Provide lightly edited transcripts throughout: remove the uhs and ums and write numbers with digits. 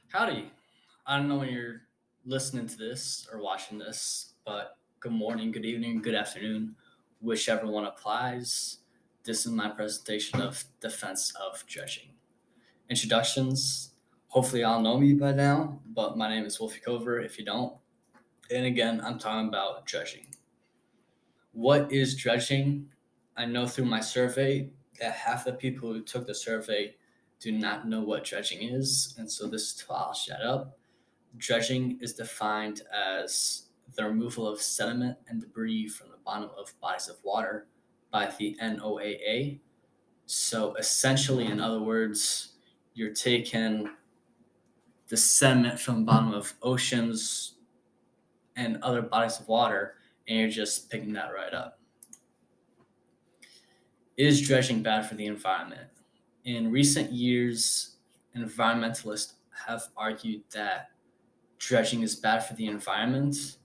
Howdy. I don't know when you're listening to this or watching this, but good morning, good evening, good afternoon, whichever one applies. This is my presentation of defense of dredging. Introductions. Hopefully, y'all know me by now, but my name is Wolfie Cover if you don't. And again, I'm talking about dredging. What is dredging? I know through my survey that half the people who took the survey do not know what dredging is, and so this is why I'll shut up. Dredging is defined as the removal of sediment and debris from the bottom of bodies of water by the NOAA. So essentially, in other words, you're taking the sediment from the bottom of oceans and other bodies of water and you're just picking that right up. Is dredging bad for the environment? In recent years, environmentalists have argued that dredging is bad for the environment,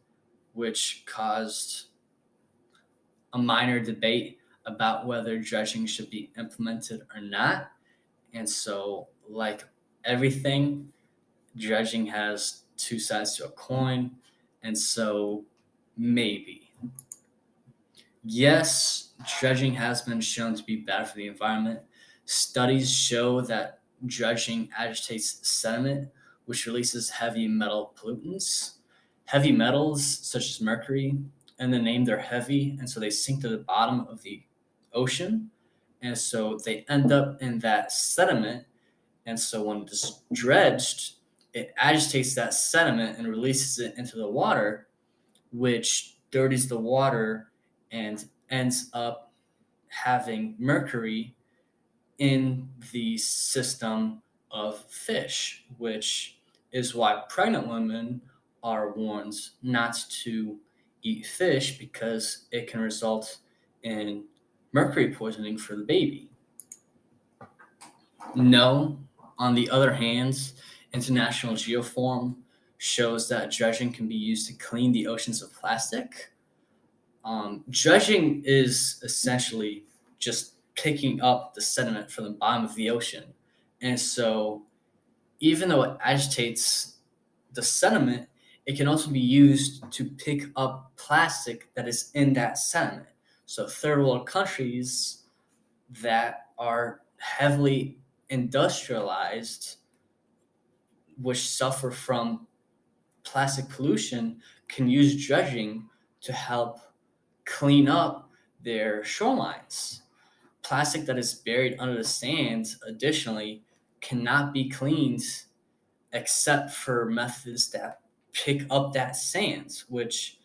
which caused a minor debate about whether dredging should be implemented or not. And so, like everything, dredging has two sides to a coin. And so, maybe. Yes, dredging has been shown to be bad for the environment. Studies show that dredging agitates sediment, which releases heavy metal pollutants. Heavy metals, such as mercury, and the name they're heavy, and so they sink to the bottom of the ocean. And so they end up in that sediment. And so when it's dredged, it agitates that sediment and releases it into the water, which dirties the water and ends up having mercury in the system of fish, which is why pregnant women are warned not to eat fish because it can result in mercury poisoning for the baby. No, on the other hand, International Geoform shows that dredging can be used to clean the oceans of plastic. Dredging is essentially just picking up the sediment from the bottom of the ocean. And so, even though it agitates the sediment, it can also be used to pick up plastic that is in that sediment. So, third world countries that are heavily industrialized, which suffer from plastic pollution, can use dredging to help clean up their shorelines. Plastic that is buried under the sand, additionally, cannot be cleaned except for methods that pick up that sand, which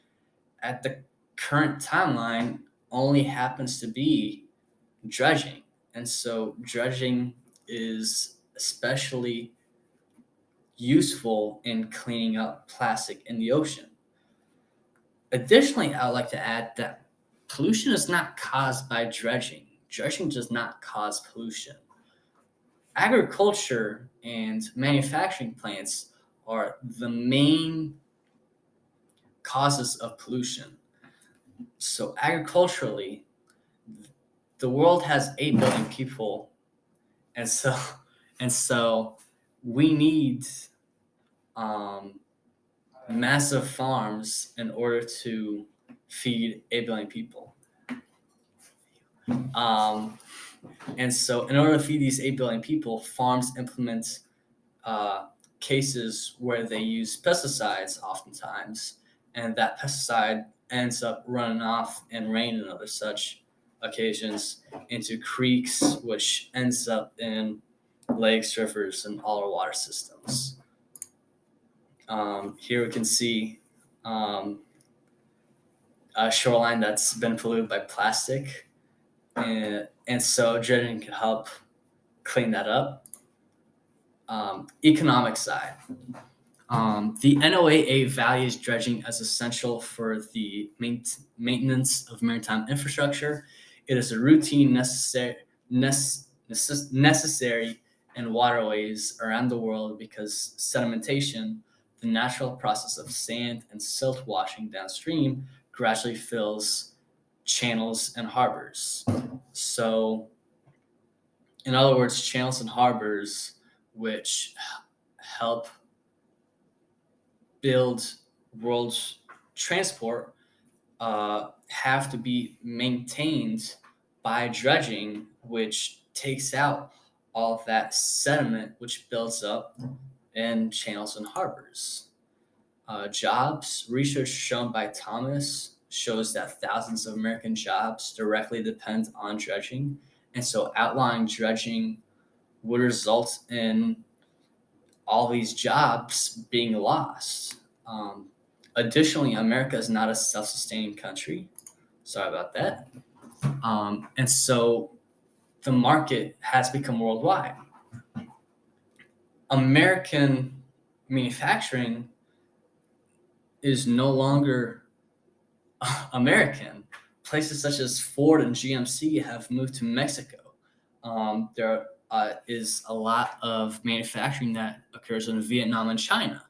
at the current timeline only happens to be dredging. And so dredging is especially useful in cleaning up plastic in the ocean. Additionally, I would like to add that pollution is not caused by dredging. Dredging does not cause pollution. Agriculture and manufacturing plants are the main causes of pollution. So, agriculturally, the world has 8 billion people, and so we need um, massive farms in order to feed 8 billion people. And so, in order to feed these 8 billion people, farms implement cases where they use pesticides oftentimes, and that pesticide ends up running off in rain and other such occasions into creeks, which ends up in lakes, rivers, and all our water systems. Here we can see a shoreline that's been polluted by plastic, and so dredging can help clean that up. Economic side. The NOAA values dredging as essential for the maintenance of maritime infrastructure. It is a routine necessary in waterways around the world because sedimentation, the natural process of sand and silt washing downstream, gradually fills channels and harbors. So, in other words, channels and harbors which help build world transport have to be maintained by dredging, which takes out all of that sediment which builds up in channels and harbors. Jobs research shown by Thomas shows that thousands of American jobs directly depend on dredging, and so outlawing dredging would result in all these jobs being lost. Um, Additionally, America is not a self-sustaining country. Sorry about that. And so the market has become worldwide. American manufacturing is no longer American. Places such as Ford and GMC have moved to Mexico. There is a lot of manufacturing that occurs in Vietnam and China.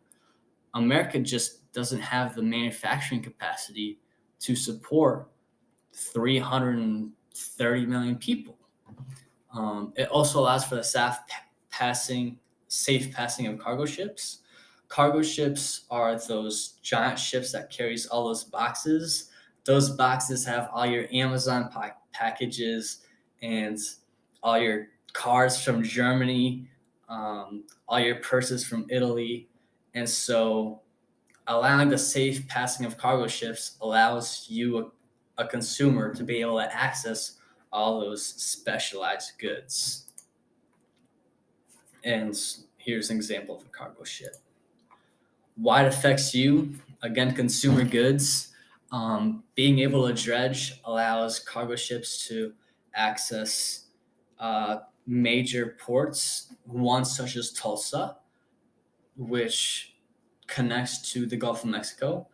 America just doesn't have the manufacturing capacity to support 330 million people. It also allows for the safe passing of cargo ships. Cargo ships are those giant ships that carries all those boxes. Those boxes have all your Amazon packages and all your cars from Germany, all your purses from Italy, and so allowing the safe passing of cargo ships allows you, a consumer, to be able to access all those specialized goods. And here's an example of a cargo ship. Why it affects you? Again, consumer goods. Being able to dredge allows cargo ships to access major ports, one such as Tulsa, which connects to the Gulf of Mexico,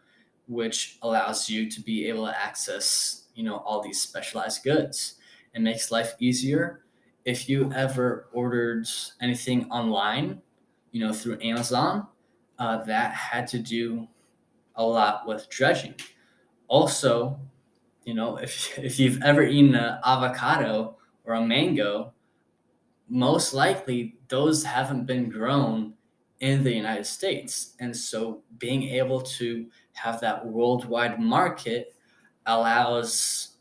which allows you to be able to access, all these specialized goods. It makes life easier. If you ever ordered anything online, through Amazon, that had to do a lot with dredging. Also, if you've ever eaten an avocado or a mango, most likely those haven't been grown in the United States. And so being able to have that worldwide market allows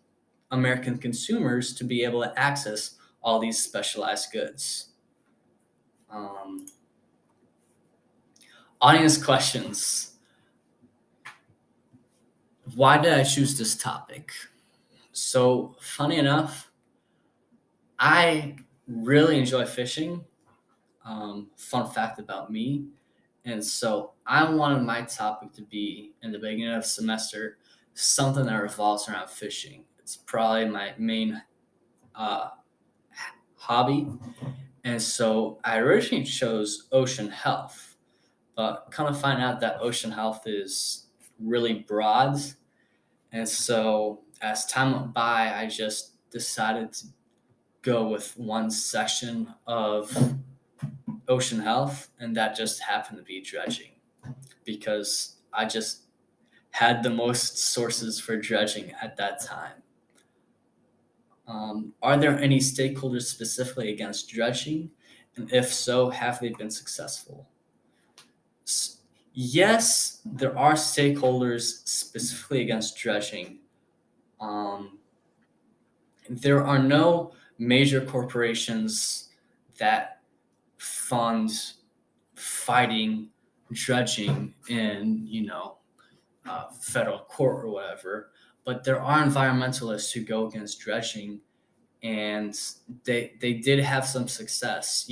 American consumers to be able to access all these specialized goods. Um, Audience questions. Why did I choose this topic? So, funny enough, I really enjoy fishing. Fun fact about me. And so I wanted my topic to be, in the beginning of the semester, something that revolves around fishing. It's probably my main uh, hobby. And so I originally chose ocean health, but kind of find out that ocean health is really broad. And so as time went by, I just decided to go with one section of ocean health, and that just happened to be dredging because I just had the most sources for dredging at that time. Are there any stakeholders specifically against dredging? And if so, have they been successful? Yes, there are stakeholders specifically against dredging. Um, there are no major corporations that fund fighting dredging in, federal court or whatever. But there are environmentalists who go against dredging, and they did have some success.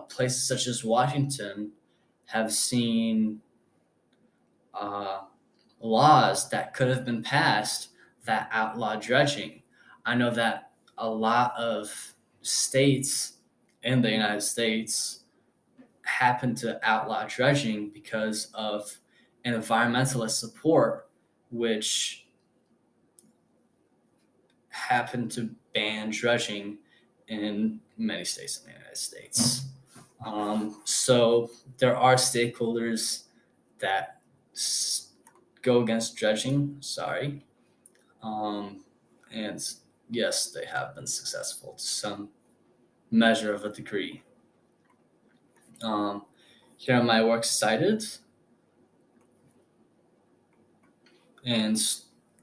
Places such as Washington have seen uh, laws that could have been passed that outlaw dredging. I know that a lot of states in the United States happen to outlaw dredging because of environmentalist support, which happened to ban dredging in many states in the United States. So there are stakeholders that go against dredging. Sorry. Um, and yes, they have been successful to some measure of a degree. Um, Here are my works cited, and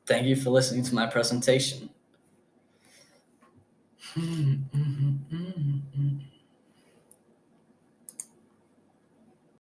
thank you for listening to my presentation.